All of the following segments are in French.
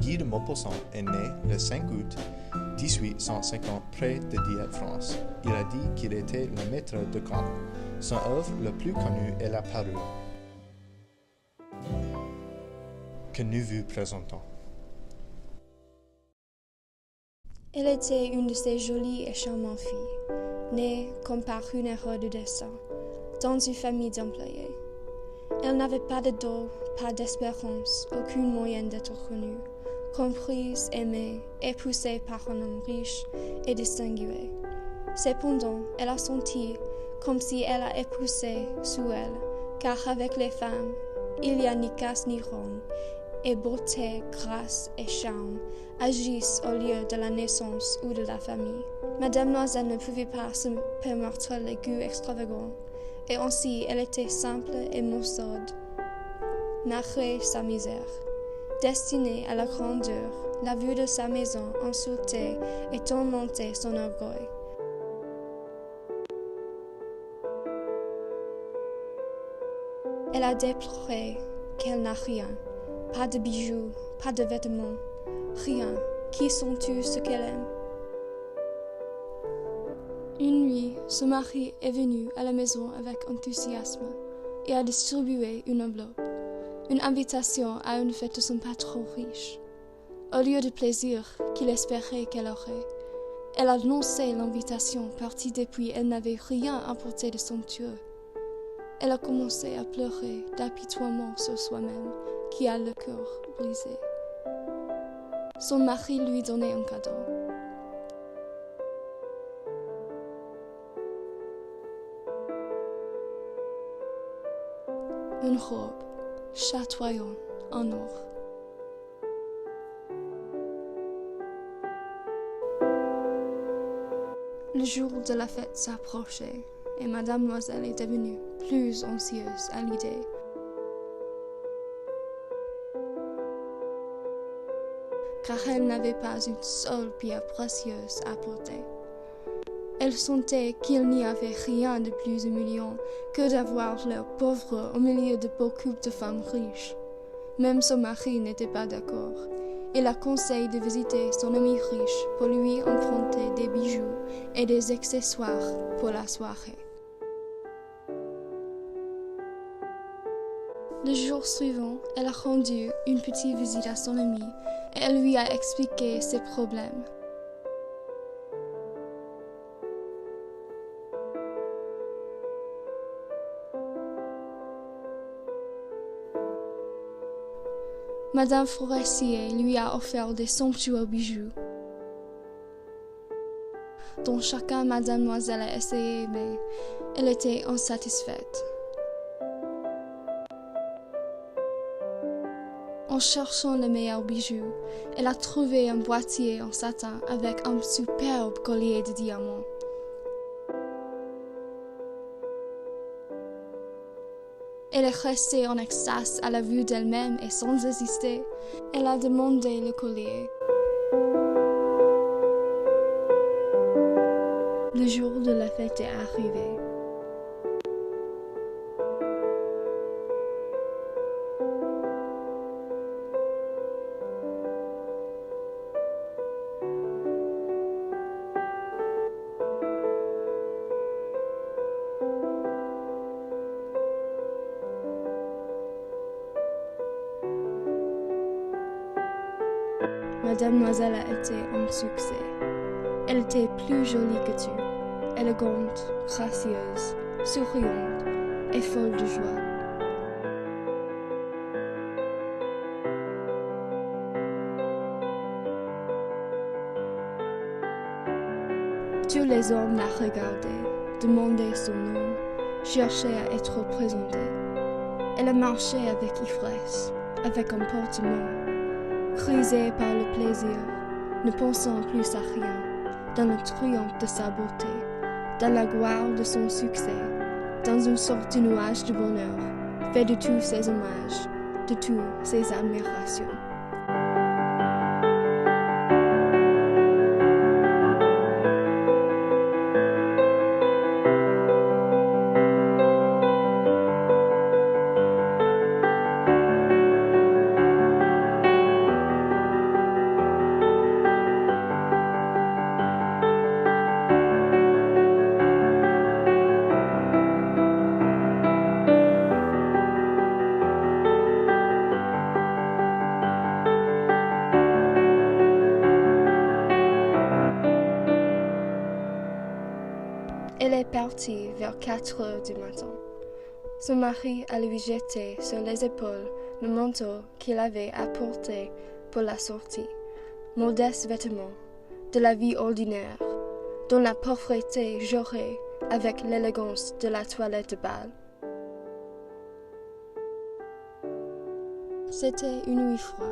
Guy de Maupassant est né le 5 août 1850 près de Dieppe, France. Il a dit qu'il était le maître de camp. Son œuvre le plus connue est la parure, que nous vous présentons. Elle était une de ces jolies et charmantes filles, nées, comme par une erreur de destin, dans une famille d'employés. Elle n'avait pas de dot, pas d'espérance, aucun moyen d'être connue, comprise, aimée, épousée par un homme riche et distingué. Cependant, elle a senti comme si elle a épousé sous elle, car avec les femmes, il n'y a ni caste ni ronde, et beauté, grâce et charme agissent au lieu de la naissance ou de la famille. Madame Loisel ne pouvait pas se permettre les goûts extravagants, et ainsi elle était simple et maussade, malgré sa misère. Destinée à la grandeur, la vue de sa maison insultait et tourmentait son orgueil. Elle a déploré qu'elle n'a rien, pas de bijoux, pas de vêtements, rien. Qui sont-ils ce qu'elle aime? Une nuit, son mari est venu à la maison avec enthousiasme et a distribué une enveloppe, une invitation à une fête de son patron riche. Au lieu du plaisir qu'il espérait qu'elle aurait, elle a lancé l'invitation partie depuis elle n'avait rien apporté de somptueux. Elle a commencé à pleurer d'apitoiement sur soi-même, qui a le cœur brisé. Son mari lui donnait un cadeau. Une robe chatoyante en or. Le jour de la fête s'approchait et Madame Loisel est devenue plus anxieuse à l'idée. Car elle n'avait pas une seule pierre précieuse à porter. Elle sentait qu'il n'y avait rien de plus humiliant que d'avoir l'air pauvre au milieu de beaucoup de femmes riches. Même son mari n'était pas d'accord. Il a conseillé de visiter son ami riche pour lui emprunter des bijoux et des accessoires pour la soirée. Le jour suivant, elle a rendu une petite visite à son ami et elle lui a expliqué ses problèmes. Madame Forestier lui a offert des somptueux bijoux, dont chacun Madame Loisel a essayé, mais elle était insatisfaite. En cherchant le meilleur bijou, elle a trouvé un boîtier en satin avec un superbe collier de diamants. Elle est restée en extase à la vue d'elle-même et sans hésiter, elle a demandé le collier. Le jour de la fête est arrivé. Madame Loisel a été un succès. Elle était plus jolie que tout, élégante, gracieuse, souriante et folle de joie. Tous les hommes la regardaient, demandaient son nom, cherchaient à être présentés. Elle a marché avec ivresse, avec emportement, grisée par le plaisir, ne pensant plus à rien, dans le triomphe de sa beauté, dans la gloire de son succès, dans une sorte de nuage de bonheur, fait de tous ses hommages, de toutes ses admirations. sortie vers 4 heures du matin. Son mari a lui jeté sur les épaules le manteau qu'il avait apporté pour la sortie, modeste vêtement de la vie ordinaire, dont la pauvreté jouait avec l'élégance de la toilette de bal. C'était une nuit froide,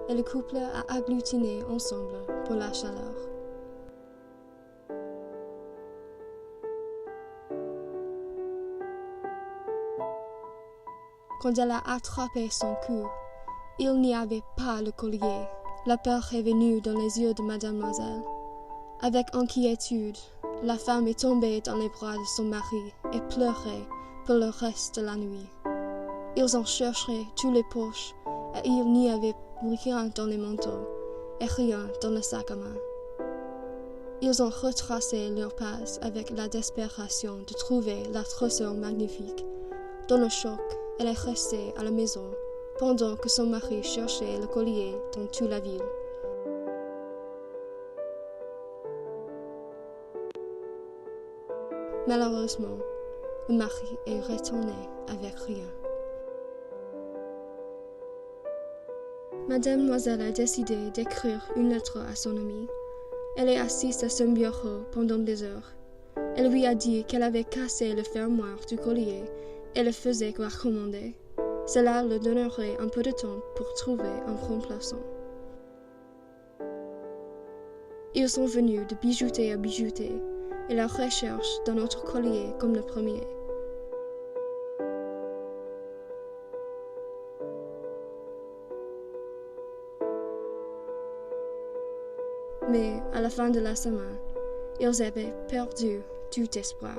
et le couple a agglutiné ensemble pour la chaleur. Quand elle a attrapé son cou, il n'y avait pas le collier. La peur est venue dans les yeux de mademoiselle. Avec inquiétude, la femme est tombée dans les bras de son mari et pleurait pour le reste de la nuit. Ils ont cherché toutes les poches et il n'y avait rien dans les manteaux et rien dans le sac à main. Ils ont retracé leur pas avec la desperation de trouver la trousseur magnifique. Dans le choc, elle est restée à la maison pendant que son mari cherchait le collier dans toute la ville. Malheureusement, le mari est retourné avec rien. Mademoiselle a décidé d'écrire une lettre à son amie. Elle est assise à son bureau pendant des heures. Elle lui a dit qu'elle avait cassé le fermoir du collier et le faisait recommander. Cela leur donnerait un peu de temps pour trouver un remplaçant. Ils sont venus de bijouterie à bijouterie et la recherche d'un autre collier comme le premier. Mais à la fin de la semaine, ils avaient perdu tout espoir.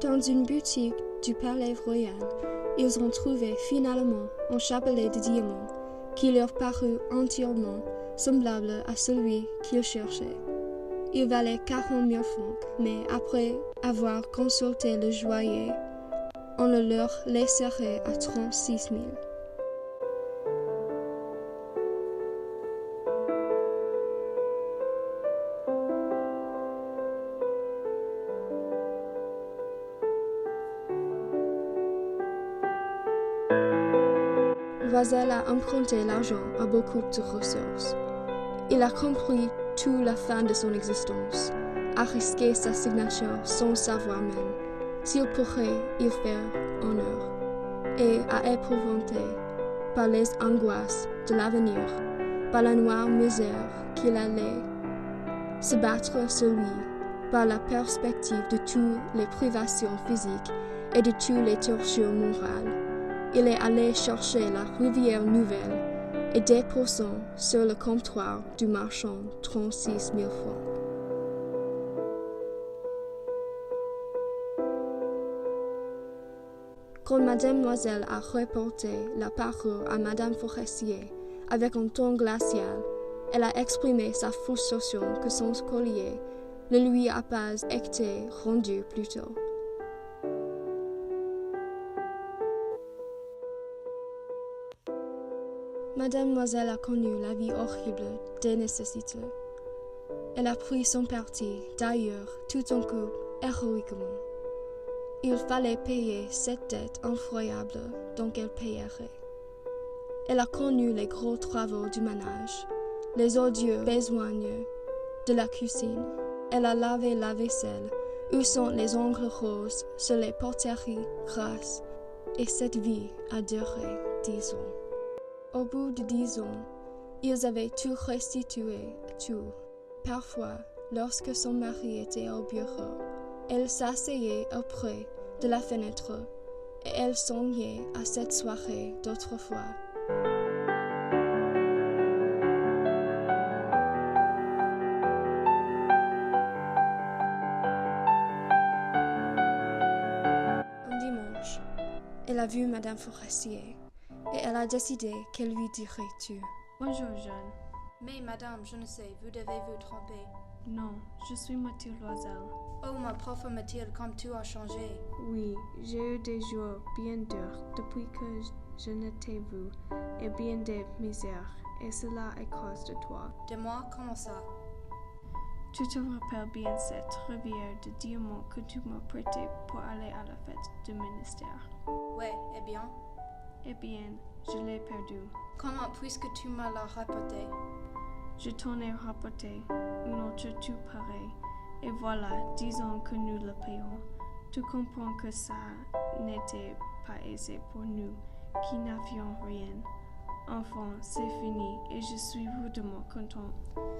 Dans une boutique du Palais Royal, ils ont trouvé finalement un chapelet de diamants qui leur parut entièrement semblable à celui qu'ils cherchaient. Il valait 40 000 francs, mais après avoir consulté le joaillier, on le leur laisserait à 36 000. Loisel a emprunté l'argent à beaucoup de ressources. Il a compris toute la fin de son existence, a risqué sa signature sans savoir même s'il pourrait y faire honneur, et a éprouvé par les angoisses de l'avenir, par la noire misère qu'il allait se battre sur lui, par la perspective de toutes les privations physiques et de toutes les tortures morales. Il est allé chercher la rivière nouvelle et déposant sur le comptoir du marchand 36 000 francs. Quand mademoiselle a reporté la parure à madame Forestier avec un ton glacial, elle a exprimé sa frustration que son collier ne lui a pas été rendu plus tôt. Mademoiselle a connu la vie horrible des nécessités. Elle a pris son parti, d'ailleurs, tout en couple, héroïquement. Il fallait payer cette dette incroyable, donc elle payerait. Elle a connu les gros travaux du ménage, les odieux besognes de la cuisine. Elle a lavé la vaisselle, où sont les ongles roses sur les poteries grasses, et cette vie a duré 10 ans. Au bout de 10 ans, ils avaient tout restitué, tout. Parfois, lorsque son mari était au bureau, elle s'asseyait auprès de la fenêtre et elle songeait à cette soirée d'autrefois. Un dimanche, elle a vu Madame Forestier et elle a décidé qu'elle lui dirait tout. Bonjour, Jeanne. Mais madame, je ne sais, vous devez vous tromper. Non, je suis Mathilde Loisel. Oh, ma pauvre Mathilde, comme tout a changé. Oui, j'ai eu des jours bien durs depuis que je ne t'ai vu, et bien des misères et cela est cause de toi. De moi, comment ça? Tu te rappelles bien cette rivière de diamants que tu m'as prêtée pour aller à la fête du ministère? Ouais, eh bien? Eh bien, je l'ai perdue. Comment, puisque tu me l'as rapporté? Je t'en ai rapporté une autre tout pareil. Et voilà, disons que nous le payons. Tu comprends que ça n'était pas aisé pour nous, qui n'avions rien. Enfin, c'est fini et je suis rudement content.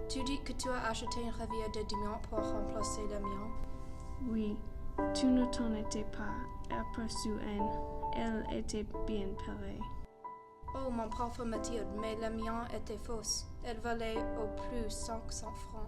Tu dis que tu as acheté une rivière de diamants pour remplacer la mienne? Oui, tu ne t'en étais pas aperçu une. Elle était bien pareille. Oh, mon pauvre Mathilde, mais la mienne était fausse. Elle valait au plus 500 francs.